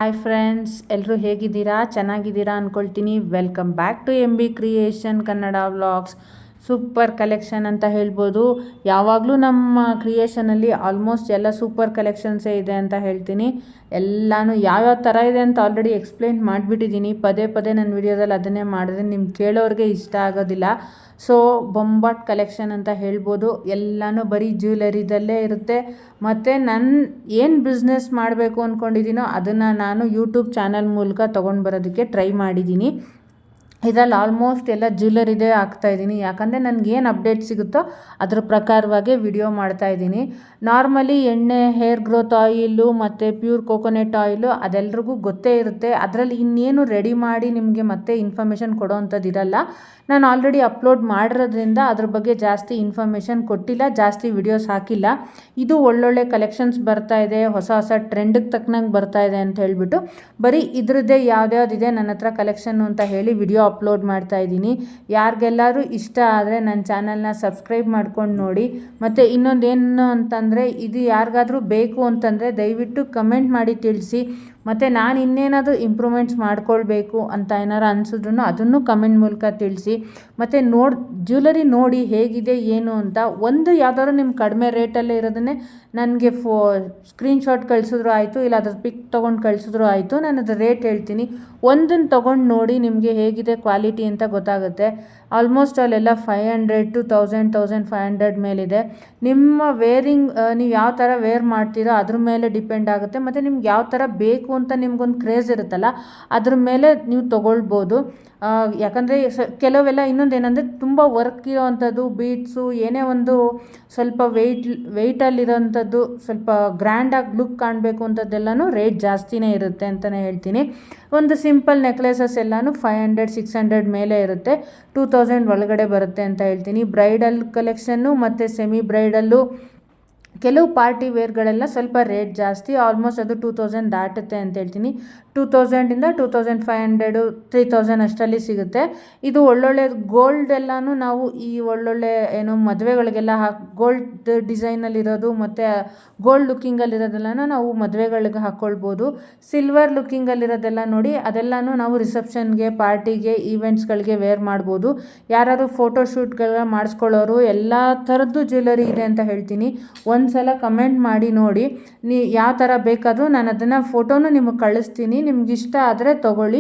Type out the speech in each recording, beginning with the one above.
Hi friends, ಎಲ್ಲರೂ ಹೇಗಿದ್ದೀರಾ? ಚೆನ್ನಾಗಿದ್ದೀರಾ ಅಂದ್ಕೊಳ್ತೀನಿ. Welcome back to M B creation Kannada vlogs. Super collection ಅಂತ ಹೇಳ್ಬೋದು. ಯಾವಾಗಲೂ ನಮ್ಮ ಕ್ರಿಯೇಷನಲ್ಲಿ ಆಲ್ಮೋಸ್ಟ್ ಎಲ್ಲ ಸೂಪರ್ ಕಲೆಕ್ಷನ್ಸೇ ಇದೆ ಅಂತ ಹೇಳ್ತೀನಿ. ಎಲ್ಲನೂ ಯಾವ್ಯಾವ ಥರ ಇದೆ ಅಂತ ಆಲ್ರೆಡಿ ಎಕ್ಸ್ಪ್ಲೇನ್ ಮಾಡಿಬಿಟ್ಟಿದ್ದೀನಿ. ಪದೇ ಪದೇ ನನ್ನ ವಿಡಿಯೋದಲ್ಲಿ ಅದನ್ನೇ ಮಾಡಿದ್ರೆ ನಿಮ್ಗೆ ಕೇಳೋರಿಗೆ ಇಷ್ಟ ಆಗೋದಿಲ್ಲ. ಸೊ ಬೊಂಬಾಟ್ ಕಲೆಕ್ಷನ್ ಅಂತ ಹೇಳ್ಬೋದು. ಎಲ್ಲನೂ ಬರೀ ಜ್ಯುವೆಲರಿದಲ್ಲೇ ಇರುತ್ತೆ. ಮತ್ತು ನಾನು ಏನು ಬಿಸ್ನೆಸ್ ಮಾಡಬೇಕು ಅಂದ್ಕೊಂಡಿದ್ದೀನೋ ಅದನ್ನು ನಾನು ಯೂಟ್ಯೂಬ್ ಚಾನಲ್ ಮೂಲಕ ತೊಗೊಂಡು ಬರೋದಕ್ಕೆ ಟ್ರೈ ಮಾಡಿದ್ದೀನಿ. ಇದರಲ್ಲಿ ಆಲ್ಮೋಸ್ಟ್ ಎಲ್ಲ ಜ್ಯುವೆಲರಿದೇ ಹಾಕ್ತಾಯಿದ್ದೀನಿ. ಯಾಕಂದರೆ ನನಗೇನು ಅಪ್ಡೇಟ್ ಸಿಗುತ್ತೋ ಅದ್ರ ಪ್ರಕಾರವಾಗೇ ವಿಡಿಯೋ ಮಾಡ್ತಾಯಿದ್ದೀನಿ. ನಾರ್ಮಲಿ ಎಣ್ಣೆ, ಹೇರ್ ಗ್ರೋತ್ ಆಯಿಲು ಮತ್ತು ಪ್ಯೂರ್ ಕೋಕೋನಟ್ ಆಯಿಲು ಅದೆಲ್ರಿಗೂ ಗೊತ್ತೇ ಇರುತ್ತೆ. ಅದರಲ್ಲಿ ಇನ್ನೇನು ರೆಡಿ ಮಾಡಿ ನಿಮಗೆ ಮತ್ತೆ ಇನ್ಫಾರ್ಮೇಷನ್ ಕೊಡೋ ಅಂಥದ್ದು ಇರಲ್ಲ. ನಾನು ಆಲ್ರೆಡಿ ಅಪ್ಲೋಡ್ ಮಾಡಿರೋದ್ರಿಂದ ಅದ್ರ ಬಗ್ಗೆ ಜಾಸ್ತಿ ಇನ್ಫಾರ್ಮೇಷನ್ ಕೊಟ್ಟಿಲ್ಲ, ಜಾಸ್ತಿ ವಿಡಿಯೋಸ್ ಹಾಕಿಲ್ಲ. ಇದು ಒಳ್ಳೊಳ್ಳೆ ಕಲೆಕ್ಷನ್ಸ್ ಬರ್ತಾಯಿದೆ, ಹೊಸ ಹೊಸ ಟ್ರೆಂಡಿಗೆ ತಕ್ಕನಂಗೆ ಬರ್ತಾಯಿದೆ ಅಂತ ಹೇಳಿಬಿಟ್ಟು ಬರೀ ಇದ್ರದ್ದೇ ಯಾವ್ದ್ಯಾವ್ದಿದೆ ನನ್ನ ಹತ್ರ ಕಲೆಕ್ಷನ್ನು ಅಂತ ಹೇಳಿ ವಿಡಿಯೋ ಅಪ್ಲೋಡ್ ಮಾಡ್ತಾಯಿದ್ದೀನಿ. ಯಾರಿಗೆಲ್ಲರೂ ಇಷ್ಟ ಆದರೆ ನನ್ನ ಚಾನಲ್ನ ಸಬ್ಸ್ಕ್ರೈಬ್ ಮಾಡ್ಕೊಂಡು ನೋಡಿ. ಮತ್ತು ಇನ್ನೊಂದೇನು ಅಂತಂದರೆ, ಇದು ಯಾರಿಗಾದರೂ ಬೇಕು ಅಂತಂದರೆ ದಯವಿಟ್ಟು ಕಮೆಂಟ್ ಮಾಡಿ ತಿಳಿಸಿ. ಮತ್ತು ನಾನು ಇನ್ನೇನಾದರೂ ಇಂಪ್ರೂವ್ಮೆಂಟ್ಸ್ ಮಾಡ್ಕೊಳ್ಬೇಕು ಅಂತ ಏನಾರು ಅನಿಸಿದ್ರು ಅದನ್ನು ಕಮೆಂಟ್ ಮೂಲಕ ತಿಳಿಸಿ. ಮತ್ತು ಜ್ಯುವೆಲರಿ ನೋಡಿ ಹೇಗಿದೆ ಏನು ಅಂತ. ಒಂದು ಯಾವ್ದಾದ್ರು ನಿಮ್ಮ ಕಡಿಮೆ ರೇಟಲ್ಲೇ ಇರೋದನ್ನೇ ನನಗೆ ಸ್ಕ್ರೀನ್ಶಾಟ್ ಕಳಿಸಿದ್ರು ಆಯಿತು, ಇಲ್ಲ ಅದ್ರ ಪಿಕ್ ತೊಗೊಂಡು ಕಳಿಸಿದ್ರು ಆಯಿತು. ನಾನು ಅದ್ರ ರೇಟ್ ಹೇಳ್ತೀನಿ. ಒಂದನ್ನು ತೊಗೊಂಡು ನೋಡಿ, ನಿಮಗೆ ಹೇಗಿದೆ ಕ್ವಾಲಿಟಿ ಅಂತ ಗೊತ್ತಾಗುತ್ತೆ. ಆಲ್ಮೋಸ್ಟ್ ಅಲ್ಲೆಲ್ಲ 500 to 1000, 1500 ಮೇಲಿದೆ. ನಿಮ್ಮ ನೀವು ಯಾವ ಥರ ವೇರ್ ಮಾಡ್ತೀರೋ ಅದ್ರ ಮೇಲೆ ಡಿಪೆಂಡ್ ಆಗುತ್ತೆ. ಮತ್ತು ನಿಮ್ಗೆ ಯಾವ ಥರ ಬೇಕು ಅಂತ ನಿಮ್ಗೊಂದು ಕ್ರೇಜ್ ಇರುತ್ತಲ್ಲ, ಅದ್ರ ಮೇಲೆ ನೀವು ತೊಗೊಳ್ಬೋದು. ಯಾಕಂದರೆ ಕೆಲವೆಲ್ಲ ಇನ್ನೊಂದೇನೆಂದರೆ ತುಂಬ ವರ್ಕ್ ಇರೋವಂಥದ್ದು, ಬೀಡ್ಸು, ಏನೇ ಒಂದು ಸ್ವಲ್ಪ ವೆಯ್ಟಲ್ಲಿರೋವಂಥದ್ದು, ಸ್ವಲ್ಪ ಗ್ರ್ಯಾಂಡಾಗಿ ಲುಕ್ ಕಾಣಬೇಕು ಅಂಥದ್ದೆಲ್ಲನೂ ರೇಟ್ ಜಾಸ್ತಿನೇ ಇರುತ್ತೆ ಅಂತಲೇ ಹೇಳ್ತೀನಿ. ಒಂದು ಸಿಂಪಲ್ ನೆಕ್ಲೆಸಸ್ ಎಲ್ಲನೂ 500, 600 ಮೇಲೆ ಇರುತ್ತೆ. 2000 ಒಳಗಡೆ ಬರುತ್ತೆ ಅಂತ ಹೇಳ್ತೀನಿ. ಬ್ರೈಡಲ್ ಕಲೆಕ್ಷನ್ನು ಮತ್ತು ಸೆಮಿ ಬ್ರೈಡಲ್ಲು, ಕೆಲವು ಪಾರ್ಟಿ ವೇರ್ಗಳೆಲ್ಲ ಸ್ವಲ್ಪ ರೇಟ್ ಜಾಸ್ತಿ. ಆಲ್ಮೋಸ್ಟ್ ಅದು 2000 ದಾಟುತ್ತೆ ಅಂತ ಹೇಳ್ತೀನಿ. 2000ಇಂದ 2500, 3000 ಅಷ್ಟರಲ್ಲಿ ಸಿಗುತ್ತೆ. ಇದು ಒಳ್ಳೊಳ್ಳೆ ಗೋಲ್ಡ್ ಎಲ್ಲನೂ ನಾವು ಈ ಒಳ್ಳೊಳ್ಳೆ ಮದುವೆಗಳಿಗೆಲ್ಲ ಗೋಲ್ಡ್ ಡಿಸೈನಲ್ಲಿರೋದು ಮತ್ತು ಗೋಲ್ಡ್ ಲುಕ್ಕಿಂಗಲ್ಲಿರೋದೆಲ್ಲನೂ ನಾವು ಮದುವೆಗಳಿಗೆ ಹಾಕ್ಕೊಳ್ಬೋದು. ಸಿಲ್ವರ್ ಲುಕ್ಕಿಂಗಲ್ಲಿರೋದೆಲ್ಲ ನೋಡಿ, ಅದೆಲ್ಲನೂ ನಾವು ರಿಸೆಪ್ಷನ್ಗೆ, ಪಾರ್ಟಿಗೆ, ಈವೆಂಟ್ಸ್ಗಳಿಗೆ ವೇರ್ ಮಾಡ್ಬೋದು. ಯಾರು ಫೋಟೋಶೂಟ್ಗೆಲ್ಲ ಮಾಡಿಸ್ಕೊಳ್ಳೋರು ಎಲ್ಲ ಥರದ್ದು ಜ್ಯುವೆಲರಿ ಇದೆ ಅಂತ ಹೇಳ್ತೀನಿ. ಒಂದು ಸಲ ಕಮೆಂಟ್ ಮಾಡಿ ನೋಡಿ, ಯಾವ ಥರ ಬೇಕಾದರೂ ನಾನು ಅದನ್ನು ಫೋಟೋನು ನಿಮಗೆ ಕಳಿಸ್ತೀನಿ. ನಿಮ್ಗೆ ಇಷ್ಟ ಆದರೆ ತೊಗೊಳ್ಳಿ,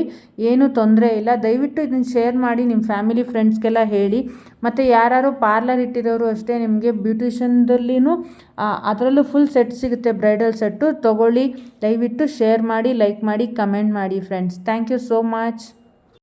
ಏನೂ ತೊಂದರೆ ಇಲ್ಲ. ದಯವಿಟ್ಟು ಇದನ್ನು ಶೇರ್ ಮಾಡಿ ನಿಮ್ಮ ಫ್ಯಾಮಿಲಿ ಫ್ರೆಂಡ್ಸ್ಗೆಲ್ಲ ಹೇಳಿ. ಮತ್ತು ಯಾರು ಪಾರ್ಲರ್ ಇಟ್ಟಿರೋರು ಅಷ್ಟೇ, ನಿಮಗೆ ಬ್ಯೂಟಿಷನ್ದಲ್ಲಿನೂ ಅದರಲ್ಲೂ ಫುಲ್ ಸೆಟ್ ಸಿಗುತ್ತೆ, ಬ್ರೈಡಲ್ ಸೆಟ್ಟು ತೊಗೊಳ್ಳಿ. ದಯವಿಟ್ಟು ಶೇರ್ ಮಾಡಿ, ಲೈಕ್ ಮಾಡಿ, ಕಮೆಂಟ್ ಮಾಡಿ friends. Thank you so much.